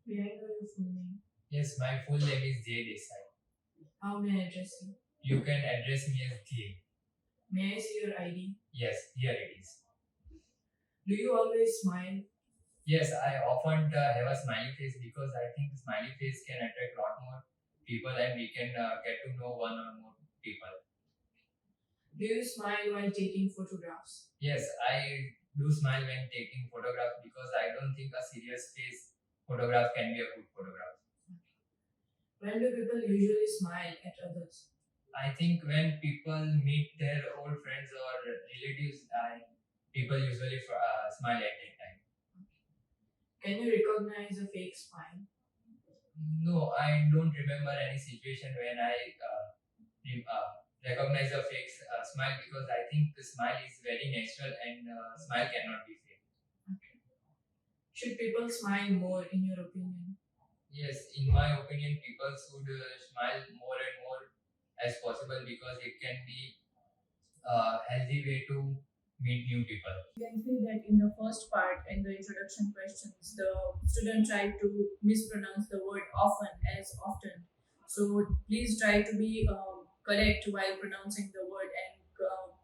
May I know your full name? Yes, my full name is Jay Desai. How may I address you? You can address me as Jay. May I see your ID? Yes, here it is. Do you always smile? Yes, I often have a smiley face because I think smiley face can attract a lot more people and we can get to know one or more people. Do you smile while taking photographs? Yes, I do smile when taking photographs because I don't think a serious face photograph can be a good photograph. When do people usually smile at others? I think when people meet their old friends or relatives, people usually smile at that time. Can you recognize a fake smile? No, I don't remember any situation when I recognize a fake smile because I think the smile is very natural and smile cannot be fake. Should people smile more in your opinion? Yes, in my opinion, people should smile more and more as possible because it can be a healthy way to meet new people. You can see that in the first part, in the introduction questions, the student tried to mispronounce the word often as often. So please try to be correct while pronouncing the word and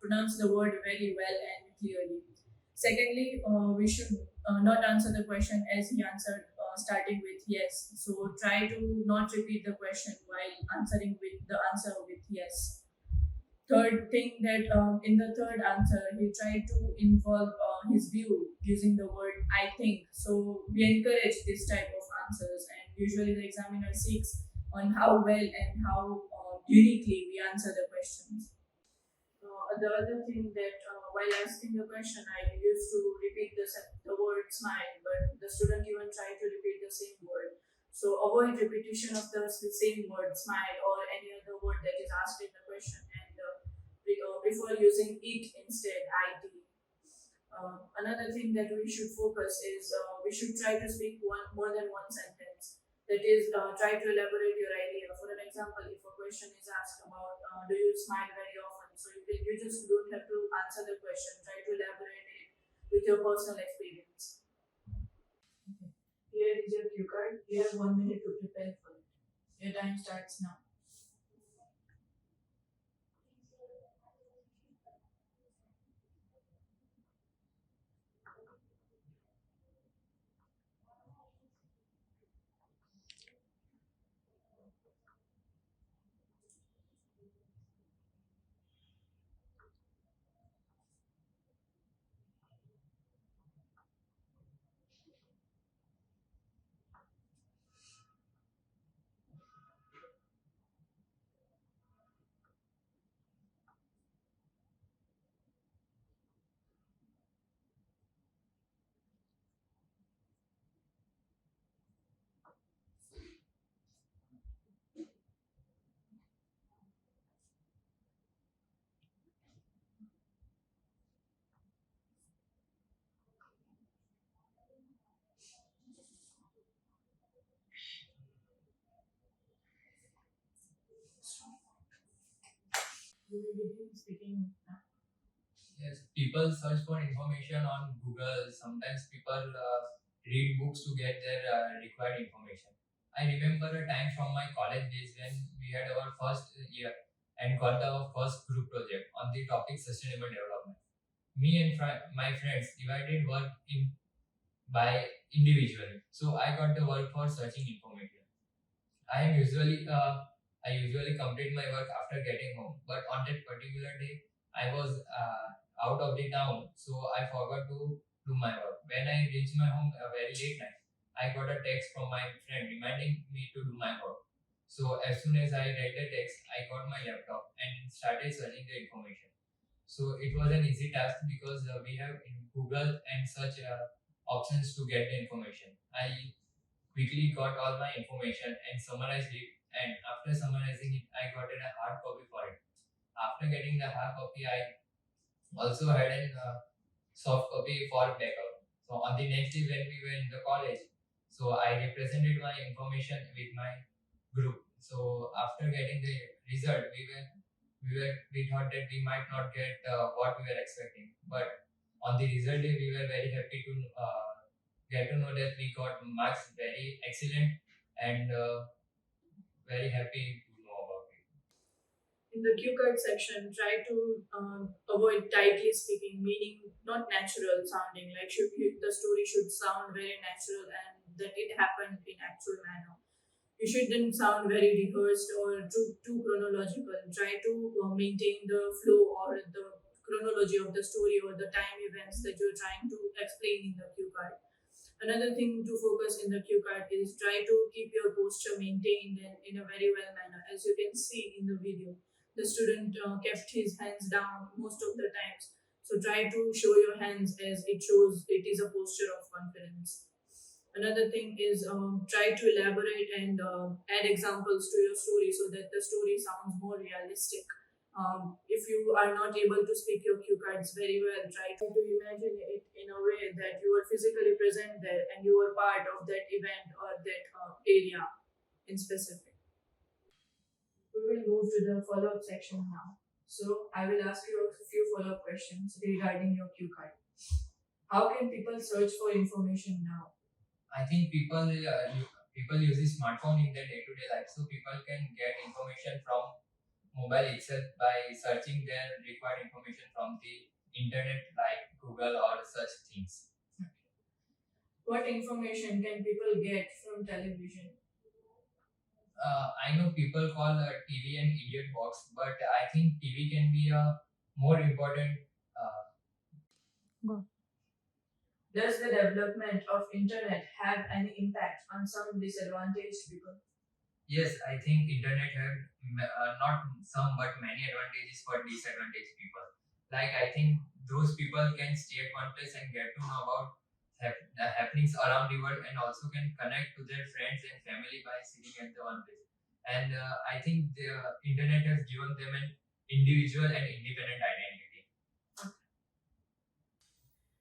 pronounce the word very well and clearly. Secondly, we should not answer the question as he answered, starting with yes. So try to not repeat the question while answering with the answer with yes. Third thing that in the third answer he tried to involve his view using the word I think. So we encourage this type of answers, and usually the examiner seeks on how well and how uniquely we answer the questions. The other thing that while asking the question, I used to repeat the word smile, but the student even tried to repeat the same word. So avoid repetition of the same word smile or any other word that is asked in the question, and prefer using it instead, it. Another thing that we should focus is we should try to speak more than one sentence. That is, try to elaborate your idea. For an example, if a question is asked about do you smile very often, so you just don't have to answer the question. Try to elaborate it with your personal experience. Here is your cue card. You have 1 minute to prepare for it. Your time starts now. You will begin speaking now. Yes, people search for information on Google. Sometimes people read books to get their required information. I remember a time from my college days when we had our first year and got our first group project on the topic sustainable development. Me and my friends divided work in by individually. So I got the work for searching information. I am usually I usually complete my work after getting home, but on that particular day I was out of the town, so I forgot to do my work. When I reached my home very late night, I got a text from my friend reminding me to do my work. So as soon as I read the text, I got my laptop and started searching the information. So it was an easy task because we have in Google and such options to get the information. I quickly got all my information and summarized it. And after summarizing it, I got a hard copy for it. After getting the hard copy, I also had a soft copy for backup. So on the next day when we were in the college, so I represented my information with my group. So after getting the result, we thought that we might not get what we were expecting, but on the result day we were very happy get to know that we got marks very excellent and very happy to know about it. In the cue card section, try to avoid tightly speaking, meaning not natural sounding. Like the story should sound very natural and that it happened in actual manner. You shouldn't sound very rehearsed or too chronological. Try to maintain the flow or the chronology of the story or the time events that you're trying to explain in the cue card. Another thing to focus in the cue card is try to keep your posture maintained and in a very well manner. As you can see in the video, the student kept his hands down most of the times. So try to show your hands as it shows it is a posture of confidence. Another thing is try to elaborate and add examples to your story so that the story sounds more realistic. If you are not able to speak your cue cards very well, try to imagine it in a way that you are physically present there and you are part of that event or that area in specific. We will move to the follow-up section now. So I will ask you a few follow-up questions regarding your cue card. How can people search for information now? I think people use the smartphone in their day-to-day life, so people can get information from mobile itself by searching their required information from the internet like Google or such things. What information can people get from television? I know people call TV an idiot box, but I think TV can be a more important. Does the development of internet have any impact on some disadvantaged people? Yes, I think internet have not some but many advantages for disadvantaged people. Like I think those people can stay at one place and get to know about the happenings around the world and also can connect to their friends and family by sitting at the one place. And I think the internet has given them an individual and independent identity.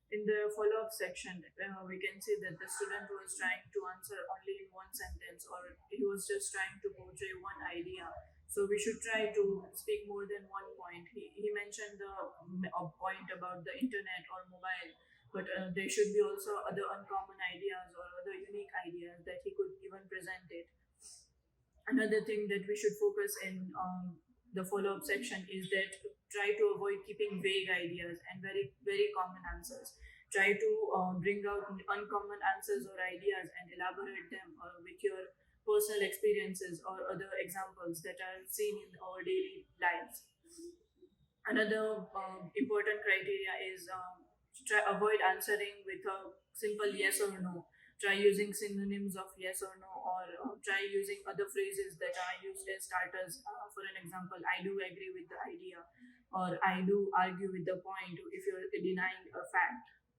In the follow-up section, we can see that the student was trying to answer only in one sentence or he was just trying to portray one idea. So we should try to speak more than one point. He mentioned a point about the internet or mobile, but there should be also other uncommon ideas or other unique ideas that he could even present it. Another thing that we should focus in the follow-up section is that try to avoid keeping vague ideas and very common answers. Try to bring out uncommon answers or ideas and elaborate them with your personal experiences or other examples that are seen in our daily lives. Another important criteria is avoid answering with a simple yes or no. Try using synonyms of yes or no, or try using other phrases that are used as starters. For an example, I do agree with the idea, or I do argue with the point if you're denying a fact.